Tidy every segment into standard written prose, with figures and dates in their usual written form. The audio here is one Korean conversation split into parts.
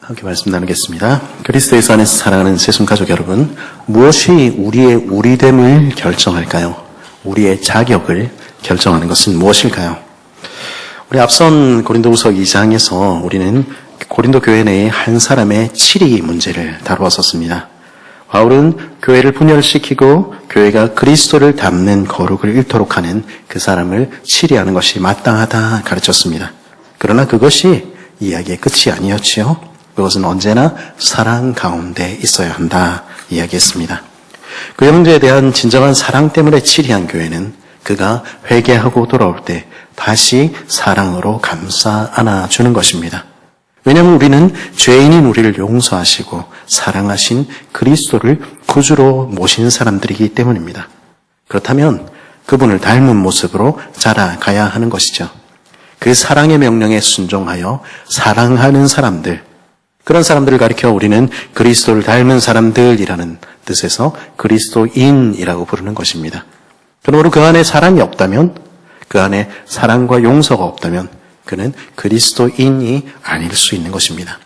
함께 말씀 나누겠습니다. 그리스도 예수 안에서 사랑하는 새순가족 여러분, 무엇이 우리의 우리됨을 결정할까요? 우리의 자격을 결정하는 것은 무엇일까요? 우리 앞선 고린도후서 2장에서 우리는 고린도 교회 내의 한 사람의 치리 문제를 다루었었습니다. 바울은 교회를 분열시키고 교회가 그리스도를 닮는 거룩을 잃도록 하는 그 사람을 치리하는 것이 마땅하다 가르쳤습니다. 그러나 그것이 이야기의 끝이 아니었지요. 그것은 언제나 사랑 가운데 있어야 한다 이야기했습니다. 그 형제에 대한 진정한 사랑 때문에 치리한 교회는 그가 회개하고 돌아올 때 다시 사랑으로 감싸 안아주는 것입니다. 왜냐하면 우리는 죄인인 우리를 용서하시고 사랑하신 그리스도를 구주로 모신 사람들이기 때문입니다. 그렇다면 그분을 닮은 모습으로 자라가야 하는 것이죠. 그 사랑의 명령에 순종하여 사랑하는 사람들, 그런 사람들을 가리켜 우리는 그리스도를 닮은 사람들이라는 뜻에서 그리스도인이라고 부르는 것입니다. 그러므로 그 안에 사랑이 없다면, 그 안에 사랑과 용서가 없다면 그는 그리스도인이 아닐 수 있는 것입니다.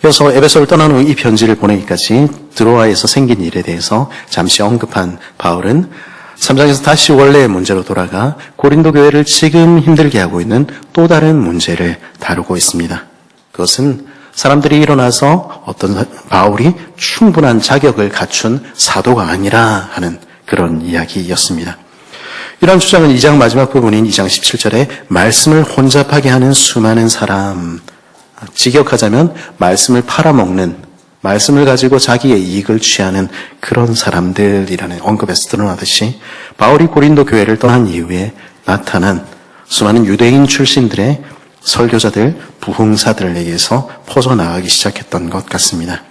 이어서 에베소를 떠난 후 이 편지를 보내기까지 드로아에서 생긴 일에 대해서 잠시 언급한 바울은 3장에서 다시 원래의 문제로 돌아가 고린도 교회를 지금 힘들게 하고 있는 또 다른 문제를 다루고 있습니다. 그것은 사람들이 일어나서 어떤 바울이 충분한 자격을 갖춘 사도가 아니라 하는 그런 이야기였습니다. 이런 주장은 2장 마지막 부분인 2장 17절에 말씀을 혼잡하게 하는 수많은 사람, 직역하자면 말씀을 팔아먹는, 말씀을 가지고 자기의 이익을 취하는 그런 사람들이라는 언급에서 드러나듯이 바울이 고린도 교회를 떠난 이후에 나타난 수많은 유대인 출신들의 설교자들, 부흥사들에게서 퍼져나가기 시작했던 것 같습니다.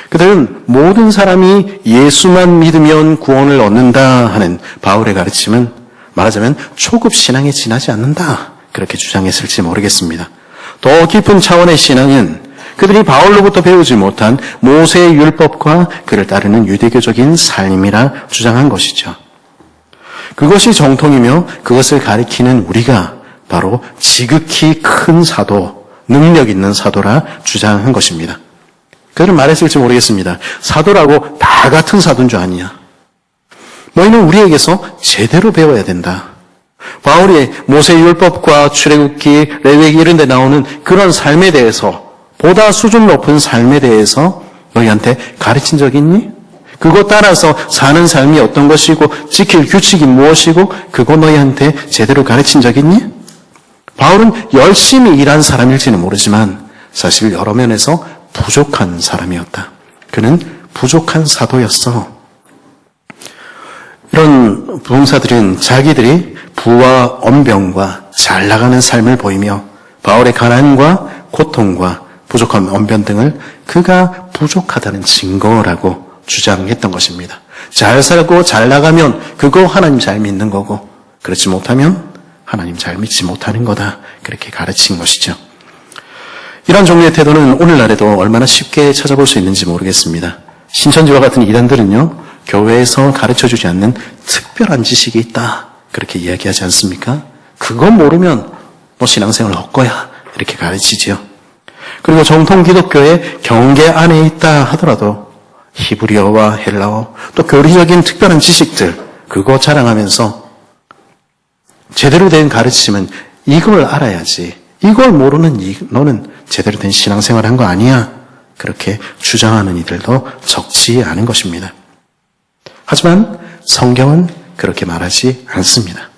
그들은 모든 사람이 예수만 믿으면 구원을 얻는다 하는 바울의 가르침은 말하자면 초급 신앙에 지나지 않는다, 그렇게 주장했을지 모르겠습니다. 더 깊은 차원의 신앙은 그들이 바울로부터 배우지 못한 모세의 율법과 그를 따르는 유대교적인 삶이라 주장한 것이죠. 그것이 정통이며 그것을 가리키는 우리가 바로 지극히 큰 사도, 능력 있는 사도라 주장한 것입니다. 그들은 말했을지 모르겠습니다. 사도라고 다 같은 사도인 줄 아니냐. 너희는 우리에게서 제대로 배워야 된다. 바울이 모세율법과 출애굽기, 레위기 이런 데 나오는 그런 삶에 대해서, 보다 수준 높은 삶에 대해서 너희한테 가르친 적 있니? 그거 따라서 사는 삶이 어떤 것이고 지킬 규칙이 무엇이고 그거 너희한테 제대로 가르친 적 있니? 바울은 열심히 일한 사람일지는 모르지만 사실 여러 면에서 부족한 사람이었다. 그는 부족한 사도였어. 이런 부흥사들은 자기들이 부와 언변과 잘 나가는 삶을 보이며 바울의 가난과 고통과 부족한 언변 등을 그가 부족하다는 증거라고 주장했던 것입니다. 잘 살고 잘 나가면 그거 하나님 잘 믿는 거고, 그렇지 못하면 하나님 잘 믿지 못하는 거다, 그렇게 가르친 것이죠. 이런 종류의 태도는 오늘날에도 얼마나 쉽게 찾아볼 수 있는지 모르겠습니다. 신천지와 같은 이단들은요, 교회에서 가르쳐주지 않는 특별한 지식이 있다, 그렇게 이야기하지 않습니까? 그거 모르면 너 신앙생활 헛거야, 이렇게 가르치지요. 그리고 정통 기독교의 경계 안에 있다 하더라도 히브리어와 헬라어, 또 교리적인 특별한 지식들, 그거 자랑하면서 제대로 된 가르침은 이걸 알아야지, 이걸 모르는 너는 제대로 된 신앙생활 한 거 아니야, 그렇게 주장하는 이들도 적지 않은 것입니다. 하지만 성경은 그렇게 말하지 않습니다.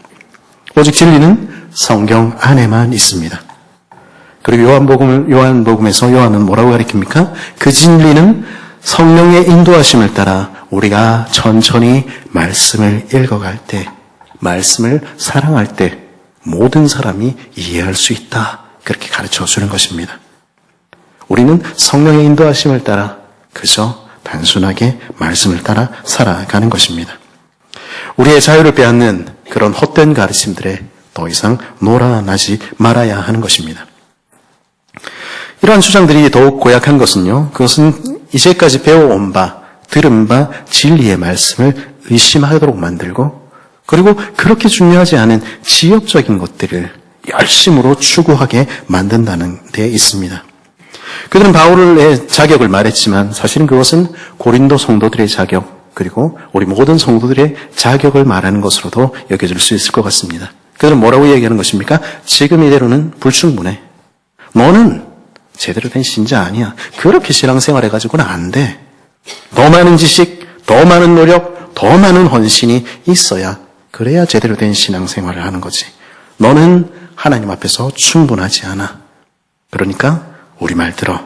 오직 진리는 성경 안에만 있습니다. 그리고 요한복음에서 요한은 뭐라고 가르칩니까? 그 진리는 성령의 인도하심을 따라 우리가 천천히 말씀을 읽어갈 때, 말씀을 사랑할 때 모든 사람이 이해할 수 있다, 그렇게 가르쳐 주는 것입니다. 우리는 성령의 인도하심을 따라 그저 단순하게 말씀을 따라 살아가는 것입니다. 우리의 자유를 빼앗는 그런 헛된 가르침들에 더 이상 놀아나지 말아야 하는 것입니다. 이러한 주장들이 더욱 고약한 것은요, 그것은 이제까지 배워온 바, 들은 바 진리의 말씀을 의심하도록 만들고, 그리고 그렇게 중요하지 않은 지역적인 것들을 열심으로 추구하게 만든다는 데 있습니다. 그들은 바울의 자격을 말했지만 사실은 그것은 고린도 성도들의 자격, 그리고 우리 모든 성도들의 자격을 말하는 것으로도 여겨질 수 있을 것 같습니다. 그들은 뭐라고 얘기하는 것입니까? 지금 이대로는 불충분해. 너는 제대로 된 신자 아니야. 그렇게 신앙생활 해가지고는 안 돼. 더 많은 지식, 더 많은 노력, 더 많은 헌신이 있어야 그래야 제대로 된 신앙생활을 하는 거지. 너는 하나님 앞에서 충분하지 않아. 그러니까 우리 말 들어.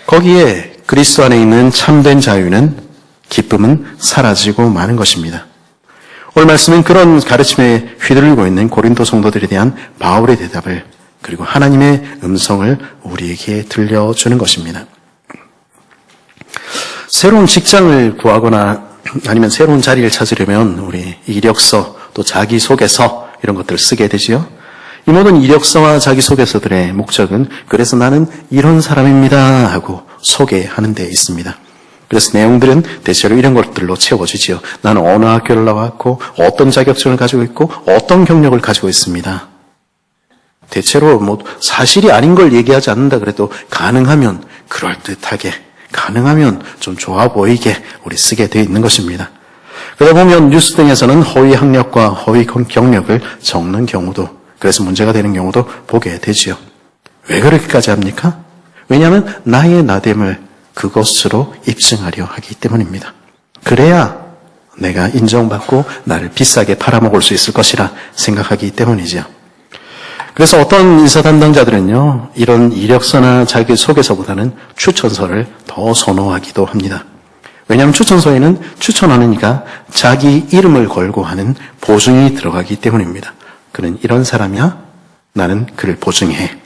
거기에 그리스도 안에 있는 참된 자유는, 기쁨은 사라지고 마는 것입니다. 오늘 말씀은 그런 가르침에 휘둘리고 있는 고린도 성도들에 대한 바울의 대답을, 그리고 하나님의 음성을 우리에게 들려주는 것입니다. 새로운 직장을 구하거나 아니면 새로운 자리를 찾으려면 우리 이력서, 또 자기소개서 이런 것들을 쓰게 되지요. 이 모든 이력서와 자기소개서들의 목적은 그래서 나는 이런 사람입니다 하고 소개하는 데 있습니다. 그래서 내용들은 대체로 이런 것들로 채워지지요. 나는 어느 학교를 나왔고 어떤 자격증을 가지고 있고 어떤 경력을 가지고 있습니다. 대체로 사실이 아닌 걸 얘기하지 않는다 그래도 가능하면 그럴듯하게, 가능하면 좀 좋아 보이게 우리 쓰게 되어 있는 것입니다. 그러다 보면 뉴스 등에서는 허위 학력과 허위 경력을 적는 경우도, 그래서 문제가 되는 경우도 보게 되지요. 왜 그렇게까지 합니까? 왜냐하면 나의 나됨을 그것으로 입증하려 하기 때문입니다. 그래야 내가 인정받고 나를 비싸게 팔아먹을 수 있을 것이라 생각하기 때문이지요. 그래서 어떤 인사 담당자들은요, 이런 이력서나 자기소개서보다는 추천서를 더 선호하기도 합니다. 왜냐하면 추천서에는 추천하는 이가 자기 이름을 걸고 하는 보증이 들어가기 때문입니다. 그는 이런 사람이야? 나는 그를 보증해.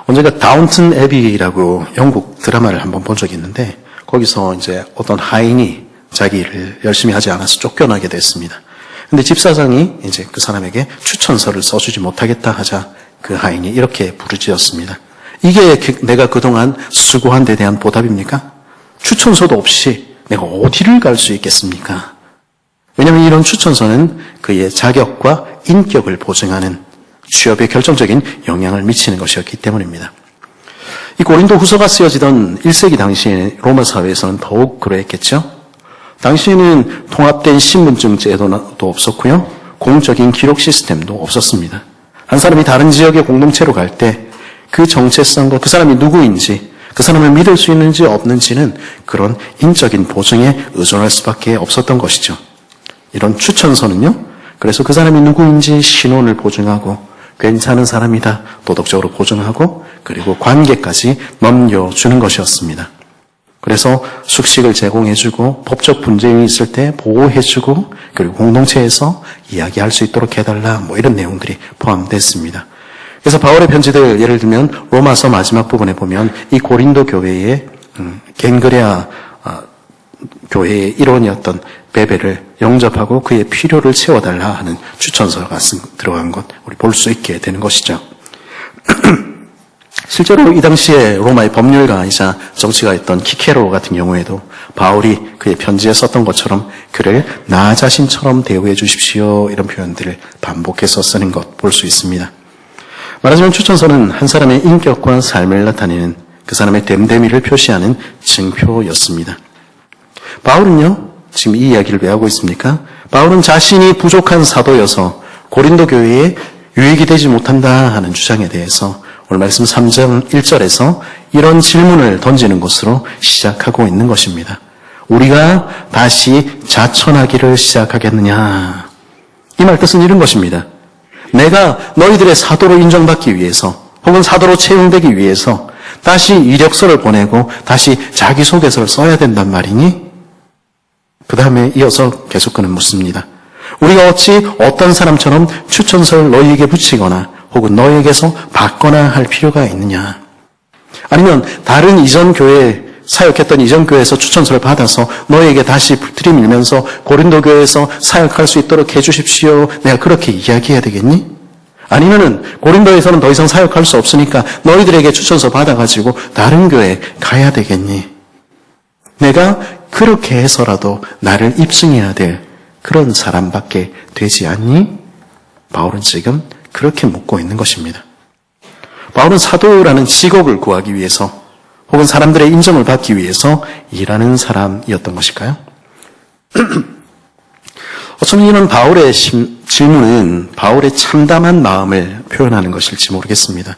언젠가 다운튼 애비라고 영국 드라마를 한번 본 적이 있는데, 거기서 이제 어떤 하인이 자기 일을 열심히 하지 않아서 쫓겨나게 됐습니다. 근데 집사장이 이제 그 사람에게 추천서를 써주지 못하겠다 하자 그 하인이 이렇게 부르짖었습니다. 이게 내가 그동안 수고한 데 대한 보답입니까? 추천서도 없이 내가 어디를 갈 수 있겠습니까? 왜냐하면 이런 추천서는 그의 자격과 인격을 보증하는 취업에 결정적인 영향을 미치는 것이었기 때문입니다. 이 고린도 후서가 쓰여지던 1세기 당시에 로마 사회에서는 더욱 그러했겠죠. 당시에는 통합된 신분증 제도도 없었고요. 공적인 기록 시스템도 없었습니다. 한 사람이 다른 지역의 공동체로 갈 때 그 정체성과 그 사람이 누구인지, 그 사람을 믿을 수 있는지 없는지는 그런 인적인 보증에 의존할 수밖에 없었던 것이죠. 이런 추천서는요, 그래서 그 사람이 누구인지 신원을 보증하고 괜찮은 사람이다 도덕적으로 보증하고 그리고 관계까지 넘겨주는 것이었습니다. 그래서 숙식을 제공해주고 법적 분쟁이 있을 때 보호해주고 그리고 공동체에서 이야기할 수 있도록 해달라, 이런 내용들이 포함됐습니다. 그래서 바울의 편지들, 예를 들면 로마서 마지막 부분에 보면 이 고린도 교회의 겐그레아 교회의 일원이었던 베베를 영접하고 그의 필요를 채워달라 하는 추천서가 들어간 것 우리 볼 수 있게 되는 것이죠. 실제로 이 당시에 로마의 법률가이자 정치가였던 키케로 같은 경우에도 바울이 그의 편지에 썼던 것처럼 그를 나 자신처럼 대우해 주십시오, 이런 표현들을 반복해서 쓰는 것 볼 수 있습니다. 말하자면 추천서는 한 사람의 인격과 삶을 나타내는 그 사람의 됨됨이를 표시하는 증표였습니다. 바울은요, 지금 이 이야기를 왜 하고 있습니까? 바울은 자신이 부족한 사도여서 고린도 교회에 유익이 되지 못한다 하는 주장에 대해서 오늘 말씀 3장 1절에서 이런 질문을 던지는 것으로 시작하고 있는 것입니다. 우리가 다시 자천하기를 시작하겠느냐? 이 말 뜻은 이런 것입니다. 내가 너희들의 사도로 인정받기 위해서 혹은 사도로 채용되기 위해서 다시 이력서를 보내고 다시 자기소개서를 써야 된단 말이니? 그 다음에 이어서 계속 그는 묻습니다. 우리가 어찌 어떤 사람처럼 추천서를 너희에게 붙이거나 혹은 너희에게서 받거나 할 필요가 있느냐? 아니면 다른 이전 교회에 사역했던 이전 교회에서 추천서를 받아서 너희에게 다시 들이밀면서 고린도 교회에서 사역할 수 있도록 해주십시오, 내가 그렇게 이야기해야 되겠니? 아니면은 고린도에서는 더 이상 사역할 수 없으니까 너희들에게 추천서 받아가지고 다른 교회에 가야 되겠니? 내가 그렇게 해서라도 나를 입증해야 될 그런 사람밖에 되지 않니? 바울은 지금 그렇게 묻고 있는 것입니다. 바울은 사도라는 직업을 구하기 위해서 혹은 사람들의 인정을 받기 위해서 일하는 사람이었던 것일까요? 어쩌면 이런 바울의 질문은 바울의 참담한 마음을 표현하는 것일지 모르겠습니다.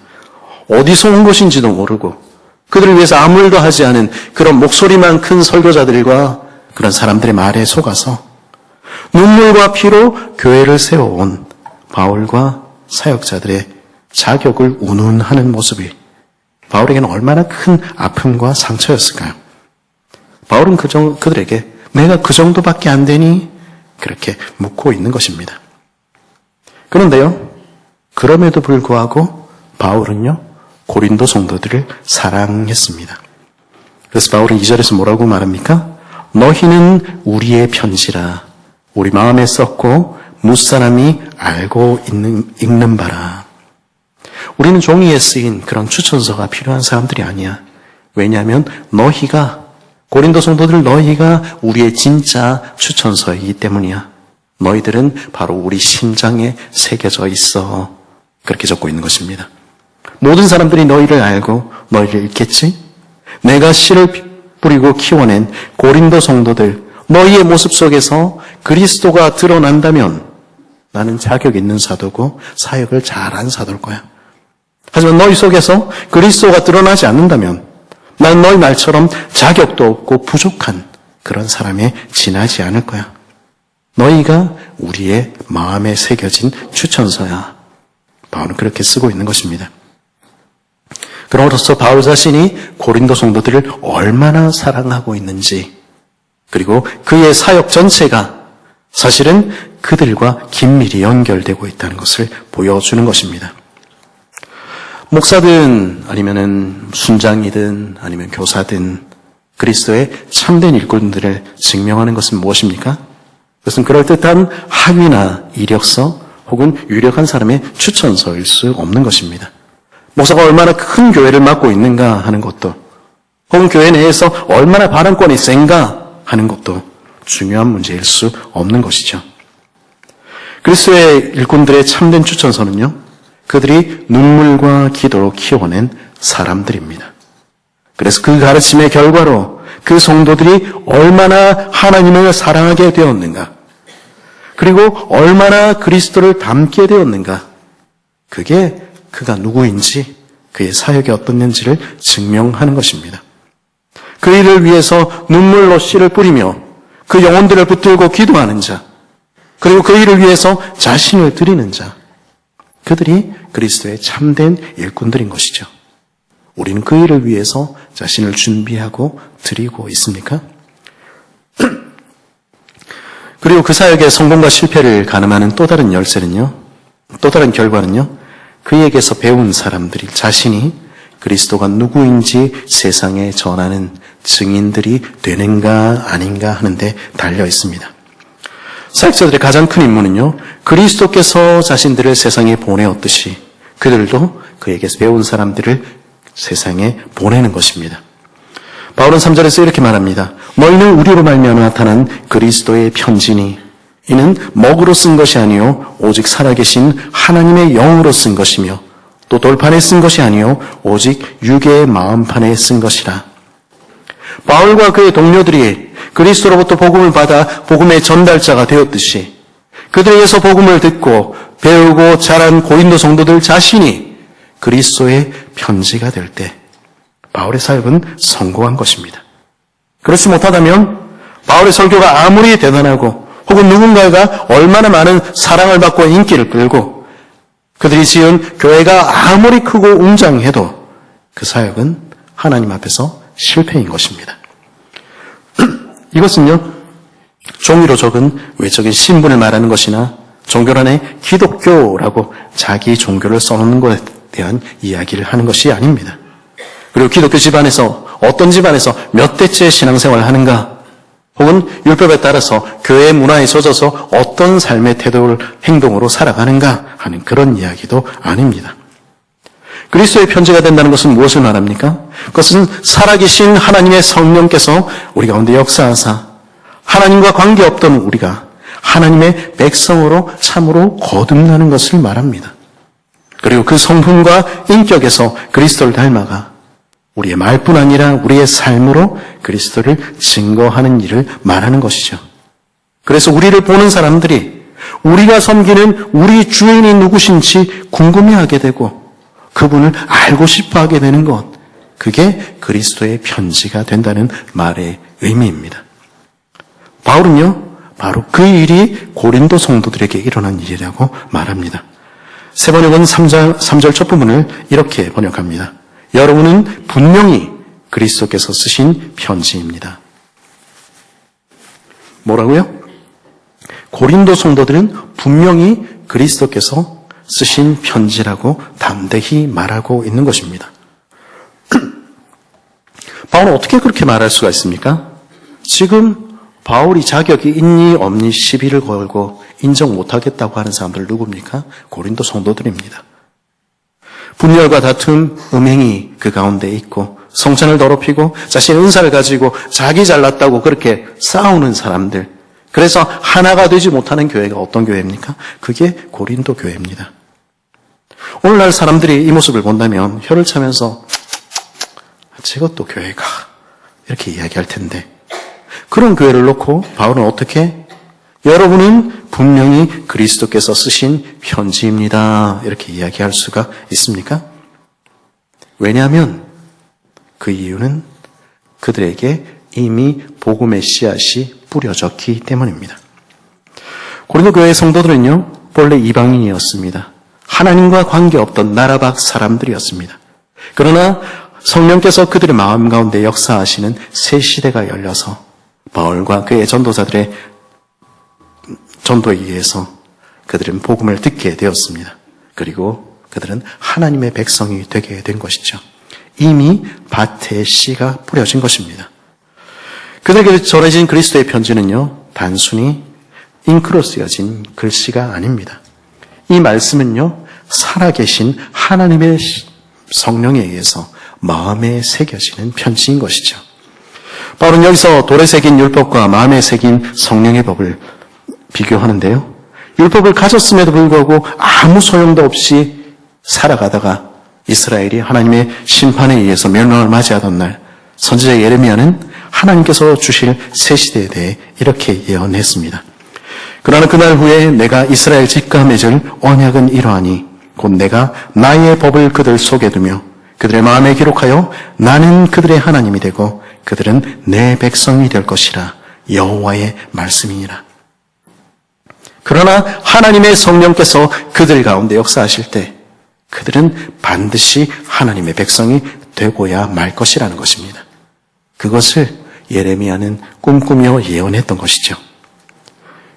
어디서 온 것인지도 모르고 그들을 위해서 아무 일도 하지 않은 그런 목소리만 큰 설교자들과 그런 사람들의 말에 속아서 눈물과 피로 교회를 세워온 바울과 사역자들의 자격을 운운하는 모습이 바울에게는 얼마나 큰 아픔과 상처였을까요? 바울은 그들에게 내가 그 정도밖에 안 되니 그렇게 묻고 있는 것입니다. 그런데요, 그럼에도 불구하고 바울은요, 고린도 성도들을 사랑했습니다. 그래서 바울은 2절에서 뭐라고 말합니까? 너희는 우리의 편지라 우리 마음에 썼고 무사람이 알고 읽는 바라. 우리는 종이에 쓰인 그런 추천서가 필요한 사람들이 아니야. 왜냐하면 너희가 고린도 성도들 너희가 우리의 진짜 추천서이기 때문이야. 너희들은 바로 우리 심장에 새겨져 있어. 그렇게 적고 있는 것입니다. 모든 사람들이 너희를 알고 너희를 읽겠지? 내가 씨를 뿌리고 키워낸 고린도 성도들 너희의 모습 속에서 그리스도가 드러난다면 나는 자격 있는 사도고 사역을 잘한 사도일 거야. 하지만 너희 속에서 그리스도가 드러나지 않는다면 나는 너희 말처럼 자격도 없고 부족한 그런 사람에 지나지 않을 거야. 너희가 우리의 마음에 새겨진 추천서야. 바울은 그렇게 쓰고 있는 것입니다. 그럼으로써 바울 자신이 고린도 성도들을 얼마나 사랑하고 있는지 그리고 그의 사역 전체가 사실은 그들과 긴밀히 연결되고 있다는 것을 보여주는 것입니다. 목사든 아니면은 순장이든 아니면 교사든 그리스도의 참된 일꾼들을 증명하는 것은 무엇입니까? 그것은 그럴듯한 학위나 이력서 혹은 유력한 사람의 추천서일 수 없는 것입니다. 목사가 얼마나 큰 교회를 맡고 있는가 하는 것도 혹은 교회 내에서 얼마나 발언권이 센가 하는 것도 중요한 문제일 수 없는 것이죠. 그리스도의 일꾼들의 참된 추천서는요, 그들이 눈물과 기도로 키워낸 사람들입니다. 그래서 그 가르침의 결과로 그 성도들이 얼마나 하나님을 사랑하게 되었는가, 그리고 얼마나 그리스도를 닮게 되었는가, 그게 그가 누구인지 그의 사역이 어떻는지를 증명하는 것입니다. 그 일을 위해서 눈물로 씨를 뿌리며 그 영혼들을 붙들고 기도하는 자, 그리고 그 일을 위해서 자신을 드리는 자, 그들이 그리스도의 참된 일꾼들인 것이죠. 우리는 그 일을 위해서 자신을 준비하고 드리고 있습니까? 그리고 그 사역의 성공과 실패를 가늠하는 또 다른 열쇠는요, 또 다른 결과는요, 그에게서 배운 사람들이 자신이 그리스도가 누구인지 세상에 전하는 증인들이 되는가 아닌가 하는데 달려 있습니다. 사역자들의 가장 큰 임무는요, 그리스도께서 자신들을 세상에 보내었듯이 그들도 그에게서 배운 사람들을 세상에 보내는 것입니다. 바울은 3절에서 이렇게 말합니다. 너희는 우리로 말미암아 나타난 그리스도의 편지니 이는 먹으로 쓴 것이 아니요 오직 살아계신 하나님의 영으로 쓴 것이며 또 돌판에 쓴 것이 아니요 오직 육의 마음판에 쓴 것이라. 바울과 그의 동료들이 그리스도로부터 복음을 받아 복음의 전달자가 되었듯이 그들에게서 복음을 듣고 배우고 자란 고린도 성도들 자신이 그리스도의 편지가 될 때 바울의 사역은 성공한 것입니다. 그렇지 못하다면 바울의 설교가 아무리 대단하고 혹은 누군가가 얼마나 많은 사랑을 받고 인기를 끌고 그들이 지은 교회가 아무리 크고 웅장해도 그 사역은 하나님 앞에서 실패인 것입니다. 이것은요, 종이로 적은 외적인 신분을 말하는 것이나 종교란에 기독교라고 자기 종교를 써놓는 것에 대한 이야기를 하는 것이 아닙니다. 그리고 기독교 집안에서 어떤 집안에서 몇 대째 신앙생활을 하는가 혹은 율법에 따라서 교회 문화에 젖어서 어떤 삶의 태도를 행동으로 살아가는가 하는 그런 이야기도 아닙니다. 그리스도의 편지가 된다는 것은 무엇을 말합니까? 그것은 살아계신 하나님의 성령께서 우리 가운데 역사하사 하나님과 관계없던 우리가 하나님의 백성으로 참으로 거듭나는 것을 말합니다. 그리고 그 성품과 인격에서 그리스도를 닮아가 우리의 말뿐 아니라 우리의 삶으로 그리스도를 증거하는 일을 말하는 것이죠. 그래서 우리를 보는 사람들이 우리가 섬기는 우리 주인이 누구신지 궁금해하게 되고 그분을 알고 싶어하게 되는 것, 그게 그리스도의 편지가 된다는 말의 의미입니다. 바울은요, 바로 그 일이 고린도 성도들에게 일어난 일이라고 말합니다. 세 번역은 3절 첫 부분을 이렇게 번역합니다. 여러분은 분명히 그리스도께서 쓰신 편지입니다. 뭐라고요? 고린도 성도들은 분명히 그리스도께서 쓰신 편지라고 담대히 말하고 있는 것입니다. 바울은 어떻게 그렇게 말할 수가 있습니까? 지금 바울이 자격이 있니 없니 시비를 걸고 인정 못하겠다고 하는 사람들 누굽니까? 고린도 성도들입니다. 분열과 다툼, 음행이 그 가운데 있고 성찬을 더럽히고 자신의 은사를 가지고 자기 잘났다고 그렇게 싸우는 사람들, 그래서 하나가 되지 못하는 교회가 어떤 교회입니까? 그게 고린도 교회입니다. 오늘날 사람들이 이 모습을 본다면 혀를 차면서 저것도 교회가 이렇게 이야기할 텐데, 그런 교회를 놓고 바울은 어떻게 여러분은 분명히 그리스도께서 쓰신 편지입니다 이렇게 이야기할 수가 있습니까? 왜냐하면 그 이유는 그들에게 이미 복음의 씨앗이 뿌려졌기 때문입니다. 고린도 교회의 성도들은요, 본래 이방인이었습니다. 하나님과 관계없던 나라 밖 사람들이었습니다. 그러나 성령께서 그들의 마음 가운데 역사하시는 새 시대가 열려서 바울과 그의 전도자들의 전도에 의해서 그들은 복음을 듣게 되었습니다. 그리고 그들은 하나님의 백성이 되게 된 것이죠. 이미 밭에 씨가 뿌려진 것입니다. 그들에게 전해진 그리스도의 편지는요, 단순히 잉크로 쓰여진 글씨가 아닙니다. 이 말씀은요, 살아계신 하나님의 성령에 의해서 마음에 새겨지는 편지인 것이죠. 바울은 여기서 돌에 새긴 율법과 마음에 새긴 성령의 법을 비교하는데요. 율법을 가졌음에도 불구하고 아무 소용도 없이 살아가다가 이스라엘이 하나님의 심판에 의해서 멸망을 맞이하던 날, 선지자 예레미야는 하나님께서 주실 새 시대에 대해 이렇게 예언했습니다. 그러나 그날 후에 내가 이스라엘 집과 맺을 언약은 이러하니 곧 내가 나의 법을 그들 속에 두며 그들의 마음에 기록하여 나는 그들의 하나님이 되고 그들은 내 백성이 될 것이라. 여호와의 말씀이니라. 그러나 하나님의 성령께서 그들 가운데 역사하실 때 그들은 반드시 하나님의 백성이 되고야 말 것이라는 것입니다. 그것을 예레미야는 꿈꾸며 예언했던 것이죠.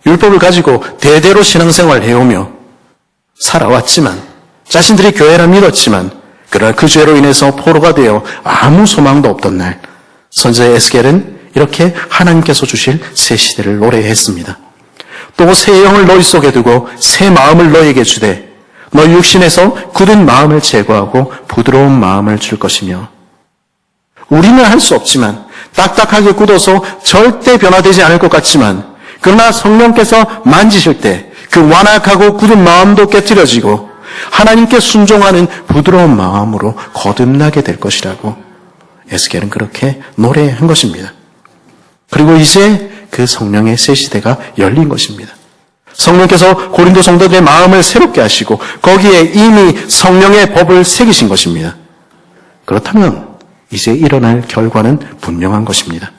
율법을 가지고 대대로 신앙생활을 해오며 살아왔지만, 자신들이 교회라 믿었지만, 그러나 그 죄로 인해서 포로가 되어 아무 소망도 없던 날, 선지자 에스겔은 이렇게 하나님께서 주실 새 시대를 노래했습니다. 또 새 영을 너희 속에 두고 새 마음을 너희에게 주되 너희 육신에서 굳은 마음을 제거하고 부드러운 마음을 줄 것이며, 우리는 할 수 없지만 딱딱하게 굳어서 절대 변화되지 않을 것 같지만, 그러나 성령께서 만지실 때 그 완악하고 굳은 마음도 깨트려지고 하나님께 순종하는 부드러운 마음으로 거듭나게 될 것이라고 에스겔은 그렇게 노래한 것입니다. 그리고 이제 그 성령의 새 시대가 열린 것입니다. 성령께서 고린도 성도들의 마음을 새롭게 하시고 거기에 이미 성령의 법을 새기신 것입니다. 그렇다면 이제 일어날 결과는 분명한 것입니다.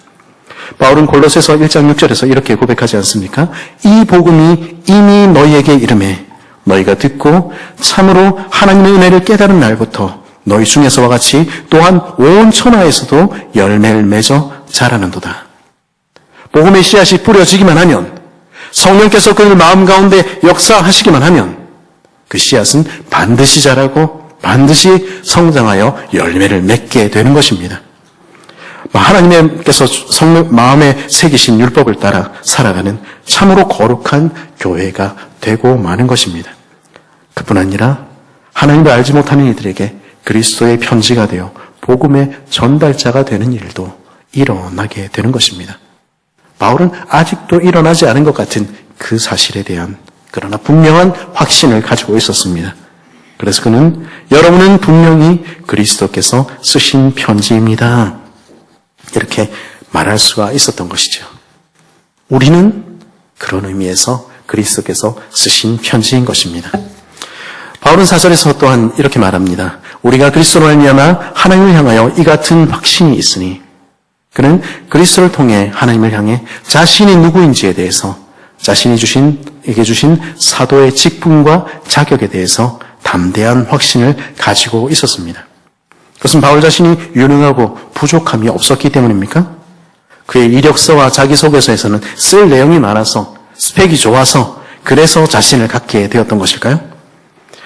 바울은 골로새서 1장 6절에서 이렇게 고백하지 않습니까? 이 복음이 이미 너희에게 이르매 너희가 듣고 참으로 하나님의 은혜를 깨달은 날부터 너희 중에서와 같이 또한 온 천하에서도 열매를 맺어 자라는도다. 복음의 씨앗이 뿌려지기만 하면, 성령께서 그들 마음 가운데 역사하시기만 하면 그 씨앗은 반드시 자라고 반드시 성장하여 열매를 맺게 되는 것입니다. 하나님께서 마음에 새기신 율법을 따라 살아가는 참으로 거룩한 교회가 되고 마는 것입니다. 그뿐 아니라 하나님을 알지 못하는 이들에게 그리스도의 편지가 되어 복음의 전달자가 되는 일도 일어나게 되는 것입니다. 바울은 아직도 일어나지 않은 것 같은 그 사실에 대한 그러나 분명한 확신을 가지고 있었습니다. 그래서 그는 여러분은 분명히 그리스도께서 쓰신 편지입니다. 이렇게 말할 수가 있었던 것이죠. 우리는 그런 의미에서 그리스도께서 쓰신 편지인 것입니다. 바울은 4절에서 또한 이렇게 말합니다. 우리가 그리스도로 말미암아 하나님을 향하여 이 같은 확신이 있으니 그는 그리스도를 통해 하나님을 향해 자신이 누구인지에 대해서 자신이 에게 주신 사도의 직분과 자격에 대해서 담대한 확신을 가지고 있었습니다. 그것은 바울 자신이 유능하고 부족함이 없었기 때문입니까? 그의 이력서와 자기소개서에서는 쓸 내용이 많아서 스펙이 좋아서 그래서 자신을 갖게 되었던 것일까요?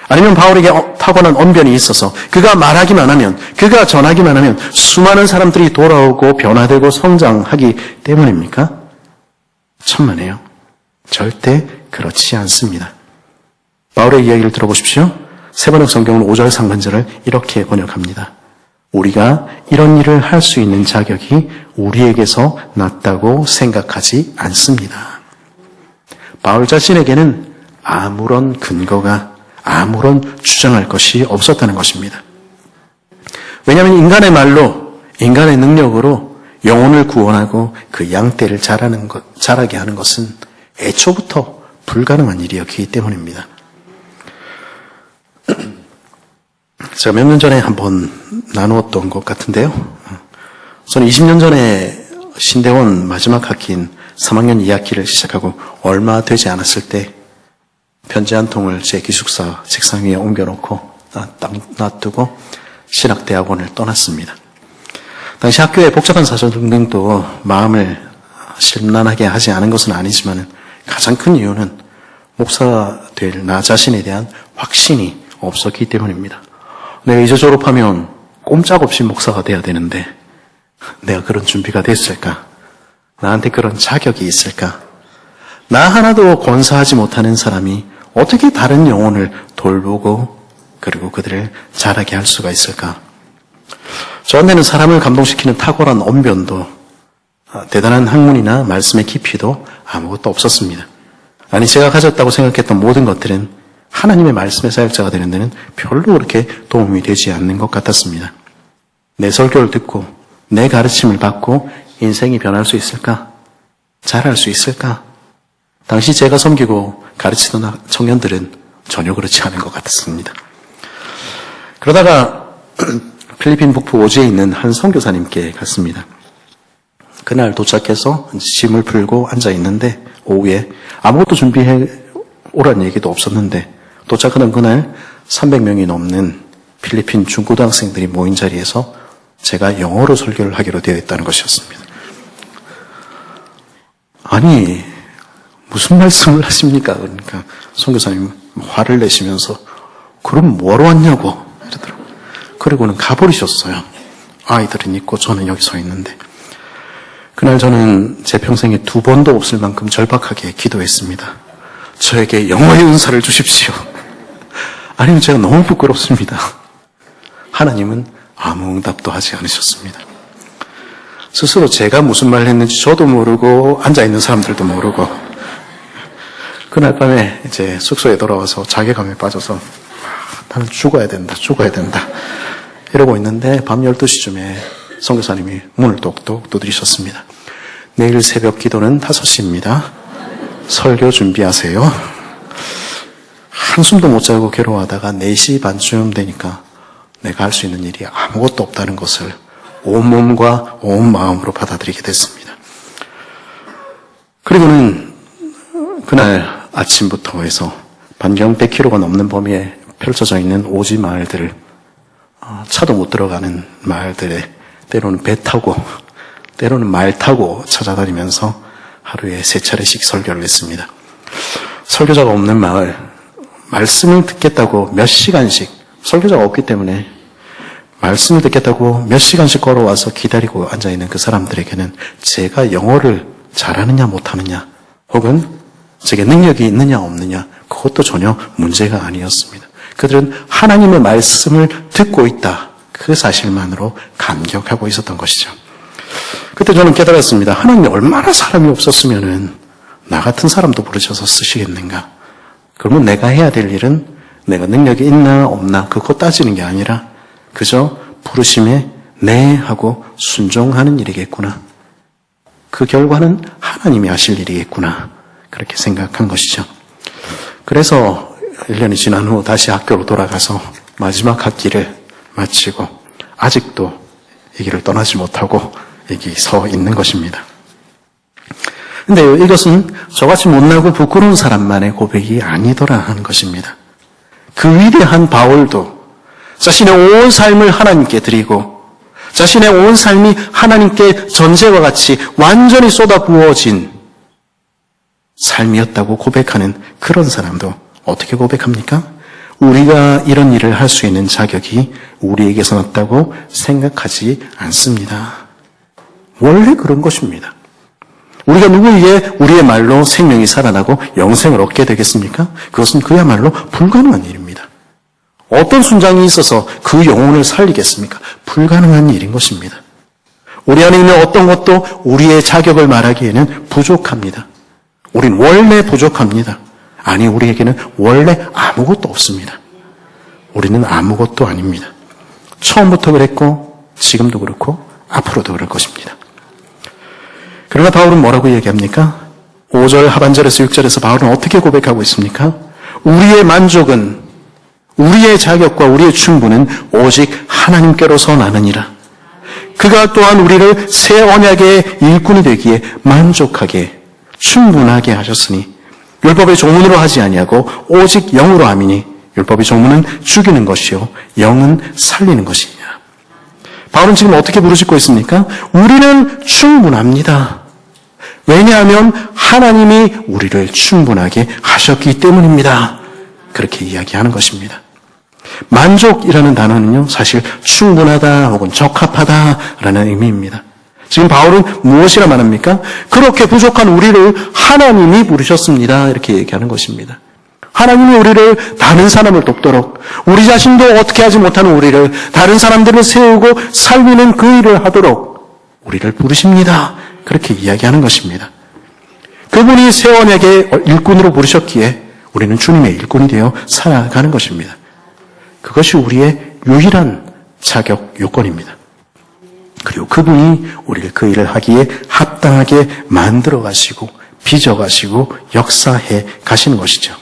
아니면 바울에게 타고난 언변이 있어서 그가 말하기만 하면, 그가 전하기만 하면 수많은 사람들이 돌아오고 변화되고 성장하기 때문입니까? 천만에요. 절대 그렇지 않습니다. 바울의 이야기를 들어보십시오. 세번역 성경은 5절 상반절을 이렇게 번역합니다. 우리가 이런 일을 할 수 있는 자격이 우리에게서 났다고 생각하지 않습니다. 바울 자신에게는 아무런 근거가, 아무런 주장할 것이 없었다는 것입니다. 왜냐하면 인간의 말로, 인간의 능력으로 영혼을 구원하고 그 양떼를 자라게 하는 것은 애초부터 불가능한 일이었기 때문입니다. 제가 몇 년 전에 한번 나누었던 것 같은데요. 저는 20년 전에 신대원 마지막 학기인 3학년 2학기를 시작하고 얼마 되지 않았을 때 편지 한 통을 제 기숙사 책상 위에 옮겨놓고 놔두고 신학대학원을 떠났습니다. 당시 학교의 복잡한 사정 등등도 마음을 심란하게 하지 않은 것은 아니지만 가장 큰 이유는 목사가 될 나 자신에 대한 확신이 없었기 때문입니다. 내가 이제 졸업하면 꼼짝없이 목사가 돼야 되는데 내가 그런 준비가 됐을까? 나한테 그런 자격이 있을까? 나 하나도 권사하지 못하는 사람이 어떻게 다른 영혼을 돌보고 그리고 그들을 자라게 할 수가 있을까? 저한테는 사람을 감동시키는 탁월한 언변도 대단한 학문이나 말씀의 깊이도 아무것도 없었습니다. 아니 제가 가졌다고 생각했던 모든 것들은 하나님의 말씀의 사역자가 되는 데는 별로 그렇게 도움이 되지 않는 것 같았습니다. 내 설교를 듣고 내 가르침을 받고 인생이 변할 수 있을까? 잘할 수 있을까? 당시 제가 섬기고 가르치던 청년들은 전혀 그렇지 않은 것 같았습니다. 그러다가 필리핀 북부 오지에 있는 한 선교사님께 갔습니다. 그날 도착해서 짐을 풀고 앉아 있는데 오후에 아무것도 준비해 오란 얘기도 없었는데 도착하는 그날 300명이 넘는 필리핀 중고등학생들이 모인 자리에서 제가 영어로 설교를 하기로 되어 있다는 것이었습니다. 아니 무슨 말씀을 하십니까? 그러니까 선교사님 화를 내시면서 그럼 뭐로 왔냐고 이러더라고요. 그리고는 가버리셨어요. 아이들은 있고 저는 여기 서 있는데 그날 저는 제 평생에 2번도 없을 만큼 절박하게 기도했습니다. 저에게 영어의 은사를 주십시오. 아니면 제가 너무 부끄럽습니다. 하나님은 아무 응답도 하지 않으셨습니다. 스스로 제가 무슨 말을 했는지 저도 모르고 앉아있는 사람들도 모르고 그날 밤에 이제 숙소에 돌아와서 자괴감에 빠져서 나는 죽어야 된다 이러고 있는데 밤 12시쯤에 선교사님이 문을 똑똑 두드리셨습니다. 내일 새벽 기도는 5시입니다. 설교 준비하세요. 한숨도 못 자고 괴로워하다가 4시 반쯤 되니까 내가 할 수 있는 일이 아무것도 없다는 것을 온몸과 온 마음으로 받아들이게 됐습니다. 그리고는 그날 아침부터 해서 반경 100km가 넘는 범위에 펼쳐져 있는 오지 마을들을 차도 못 들어가는 마을들에 때로는 배 타고 때로는 말 타고 찾아다니면서 하루에 3차례씩 설교를 했습니다. 설교자가 없는 마을, 말씀을 듣겠다고 몇 시간씩, 설교자가 없기 때문에 말씀을 듣겠다고 몇 시간씩 걸어와서 기다리고 앉아있는 그 사람들에게는 제가 영어를 잘하느냐 못하느냐 혹은 제게 능력이 있느냐 없느냐 그것도 전혀 문제가 아니었습니다. 그들은 하나님의 말씀을 듣고 있다. 그 사실만으로 감격하고 있었던 것이죠. 그때 저는 깨달았습니다. 하나님이 얼마나 사람이 없었으면은 나 같은 사람도 부르셔서 쓰시겠는가. 그러면 내가 해야 될 일은 내가 능력이 있나 없나 그거 따지는 게 아니라 그저 부르심에 네 하고 순종하는 일이겠구나. 그 결과는 하나님이 하실 일이겠구나. 그렇게 생각한 것이죠. 그래서 1년이 지난 후 다시 학교로 돌아가서 마지막 학기를 마치고 아직도 이 길을 떠나지 못하고 여기 서 있는 것입니다. 근데 이것은 저같이 못나고 부끄러운 사람만의 고백이 아니더라 하는 것입니다. 그 위대한 바울도 자신의 온 삶을 하나님께 드리고 자신의 온 삶이 하나님께 전제와 같이 완전히 쏟아부어진 삶이었다고 고백하는 그런 사람도 어떻게 고백합니까? 우리가 이런 일을 할 수 있는 자격이 우리에게서 없다고 생각하지 않습니다. 원래 그런 것입니다. 우리가 누구에게 우리의 말로 생명이 살아나고 영생을 얻게 되겠습니까? 그것은 그야말로 불가능한 일입니다. 어떤 순장이 있어서 그 영혼을 살리겠습니까? 불가능한 일인 것입니다. 우리 안에 있는 어떤 것도 우리의 자격을 말하기에는 부족합니다. 우린 원래 부족합니다. 아니, 우리에게는 원래 아무것도 없습니다. 우리는 아무것도 아닙니다. 처음부터 그랬고 지금도 그렇고 앞으로도 그럴 것입니다. 그러나 바울은 뭐라고 얘기합니까? 5절 하반절에서 6절에서 바울은 어떻게 고백하고 있습니까? 우리의 만족은, 우리의 자격과 우리의 충분은 오직 하나님께로서 나느니라. 그가 또한 우리를 새 언약의 일꾼이 되기에 만족하게 충분하게 하셨으니 율법의 조문으로 하지 아니하고 오직 영으로 함이니 율법의 조문은 죽이는 것이요 영은 살리는 것이니라. 바울은 지금 어떻게 부르짖고 있습니까? 우리는 충분합니다. 왜냐하면 하나님이 우리를 충분하게 하셨기 때문입니다. 그렇게 이야기하는 것입니다. 만족이라는 단어는요, 사실 충분하다 혹은 적합하다라는 의미입니다. 지금 바울은 무엇이라 말합니까? 그렇게 부족한 우리를 하나님이 부르셨습니다. 이렇게 얘기하는 것입니다. 하나님이 우리를 다른 사람을 돕도록 우리 자신도 어떻게 하지 못하는 우리를 다른 사람들을 세우고 살리는 그 일을 하도록 우리를 부르십니다. 그렇게 이야기하는 것입니다. 그분이 새 언약의 일꾼으로 부르셨기에 우리는 주님의 일꾼이 되어 살아가는 것입니다. 그것이 우리의 유일한 자격 요건입니다. 그리고 그분이 우리를 그 일을 하기에 합당하게 만들어 가시고 빚어 가시고 역사해 가시는 것이죠.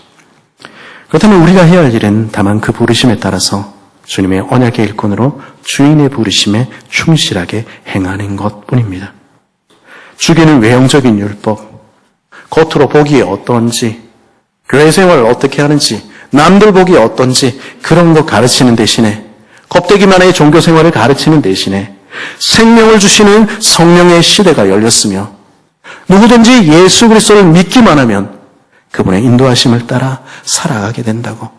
그렇다면 우리가 해야 할 일은 다만 그 부르심에 따라서 주님의 언약의 일꾼으로 주인의 부르심에 충실하게 행하는 것뿐입니다. 주기는 외형적인 율법, 겉으로 보기에 어떤지, 교회 생활을 어떻게 하는지, 남들 보기에 어떤지 그런 거 가르치는 대신에 껍데기만의 종교 생활을 가르치는 대신에 생명을 주시는 성령의 시대가 열렸으며 누구든지 예수 그리스도를 믿기만 하면 그분의 인도하심을 따라 살아가게 된다고,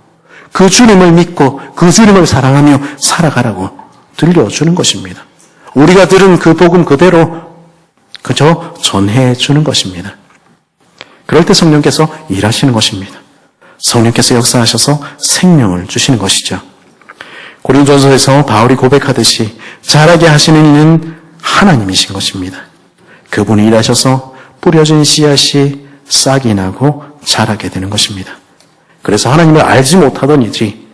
그 주님을 믿고 그 주님을 사랑하며 살아가라고 들려주는 것입니다. 우리가 들은 그 복음 그대로 그저 전해주는 것입니다. 그럴 때 성령께서 일하시는 것입니다. 성령께서 역사하셔서 생명을 주시는 것이죠. 고린도전서에서 바울이 고백하듯이 자라게 하시는 이는 하나님이신 것입니다. 그분이 일하셔서 뿌려진 씨앗이 싹이 나고 자라게 되는 것입니다. 그래서 하나님을 알지 못하던 이들이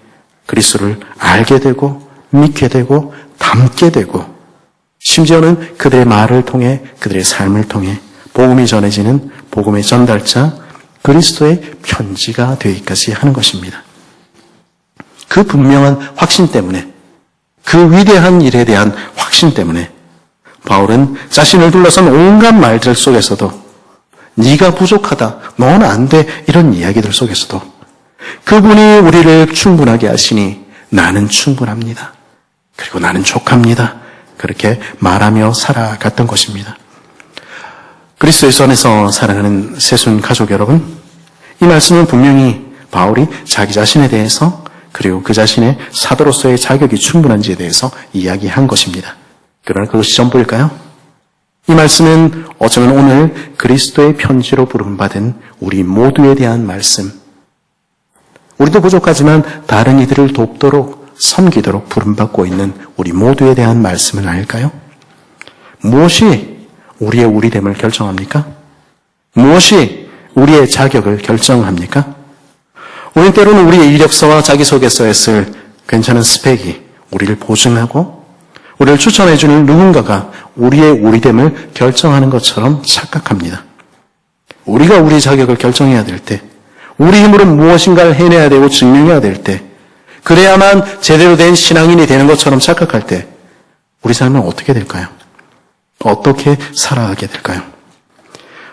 그리스도를 알게 되고 믿게 되고 닮게 되고 심지어는 그들의 말을 통해 그들의 삶을 통해 복음이 전해지는 복음의 전달자 그리스도의 편지가 되기까지 하는 것입니다. 그 분명한 확신 때문에, 그 위대한 일에 대한 확신 때문에 바울은 자신을 둘러싼 온갖 말들 속에서도 네가 부족하다, 너는 안 돼, 이런 이야기들 속에서도 그분이 우리를 충분하게 하시니 나는 충분합니다. 그리고 나는 족합니다. 그렇게 말하며 살아갔던 것입니다. 그리스도 예수 안에서 살아가는 새순 가족 여러분, 이 말씀은 분명히 바울이 자기 자신에 대해서 그리고 그 자신의 사도로서의 자격이 충분한지에 대해서 이야기한 것입니다. 그러나 그것이 전부일까요? 이 말씀은 어쩌면 오늘 그리스도의 편지로 부름받은 우리 모두에 대한 말씀, 우리도 부족하지만 다른 이들을 돕도록 섬기도록 부름받고 있는 우리 모두에 대한 말씀은 아닐까요? 무엇이 우리의 우리됨을 결정합니까? 무엇이 우리의 자격을 결정합니까? 우리 때로는 우리의 이력서와 자기소개서에 쓸 괜찮은 스펙이 우리를 보증하고 우리를 추천해주는 누군가가 우리의 우리됨을 결정하는 것처럼 착각합니다. 우리가 우리 자격을 결정해야 될 때, 우리 힘으로 무엇인가를 해내야 되고 증명해야 될 때, 그래야만 제대로 된 신앙인이 되는 것처럼 착각할 때 우리 삶은 어떻게 될까요? 어떻게 살아가게 될까요?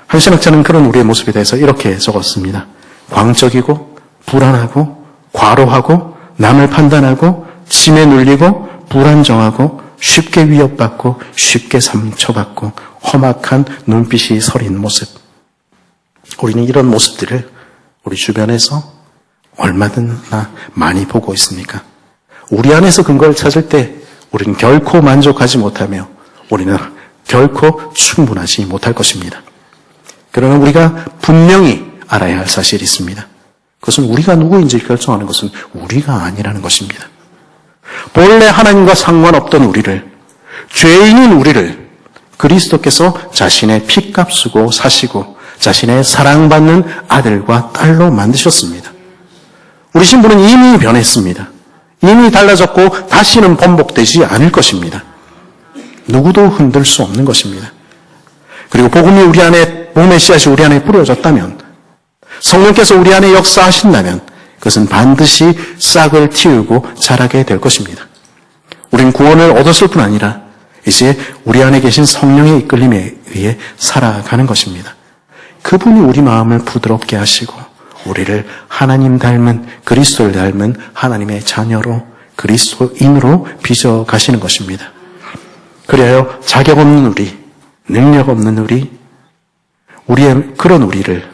한 신학자는 그런 우리의 모습에 대해서 이렇게 적었습니다. 광적이고 불안하고 과로하고 남을 판단하고 짐에 눌리고 불안정하고 쉽게 위협받고 쉽게 상처받고 험악한 눈빛이 서린 모습. 우리는 이런 모습들을 우리 주변에서 얼마나 많이 보고 있습니까? 우리 안에서 근거를 찾을 때 우리는 결코 만족하지 못하며 우리는 결코 충분하지 못할 것입니다. 그러나 우리가 분명히 알아야 할 사실이 있습니다. 그것은 우리가 누구인지 결정하는 것은 우리가 아니라는 것입니다. 본래 하나님과 상관없던 우리를, 죄인인 우리를 그리스도께서 자신의 피값 쓰고 사시고 자신의 사랑받는 아들과 딸로 만드셨습니다. 우리 신부는 이미 변했습니다. 이미 달라졌고 다시는 번복되지 않을 것입니다. 누구도 흔들 수 없는 것입니다. 그리고 복음이 우리 안에, 복음의 씨앗이 우리 안에 뿌려졌다면, 성령께서 우리 안에 역사하신다면 그것은 반드시 싹을 틔우고 자라게 될 것입니다. 우린 구원을 얻었을 뿐 아니라 이제 우리 안에 계신 성령의 이끌림에 의해 살아가는 것입니다. 그분이 우리 마음을 부드럽게 하시고 우리를 하나님 닮은, 그리스도를 닮은 하나님의 자녀로, 그리스도인으로 빚어 가시는 것입니다. 그리하여 자격 없는 우리, 능력 없는 우리, 그런 우리를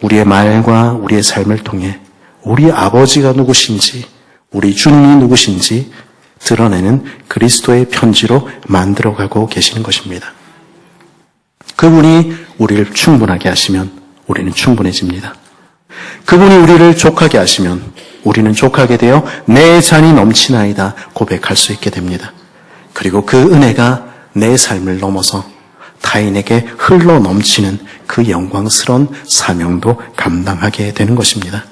우리의 말과 우리의 삶을 통해 우리 아버지가 누구신지, 우리 주님이 누구신지 드러내는 그리스도의 편지로 만들어가고 계시는 것입니다. 그분이 우리를 충분하게 하시면 우리는 충분해집니다. 그분이 우리를 족하게 하시면 우리는 족하게 되어 내 잔이 넘치나이다 고백할 수 있게 됩니다. 그리고 그 은혜가 내 삶을 넘어서 타인에게 흘러 넘치는 그 영광스러운 사명도 감당하게 되는 것입니다.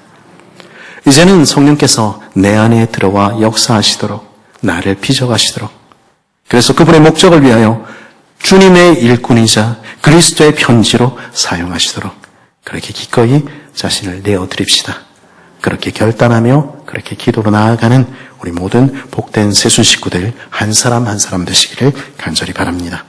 이제는 성령께서 내 안에 들어와 역사하시도록, 나를 빚어가시도록, 그래서 그분의 목적을 위하여 주님의 일꾼이자 그리스도의 편지로 사용하시도록 그렇게 기꺼이 자신을 내어드립시다. 그렇게 결단하며 그렇게 기도로 나아가는 우리 모든 복된 세순 식구들 한 사람 한 사람 되시기를 간절히 바랍니다.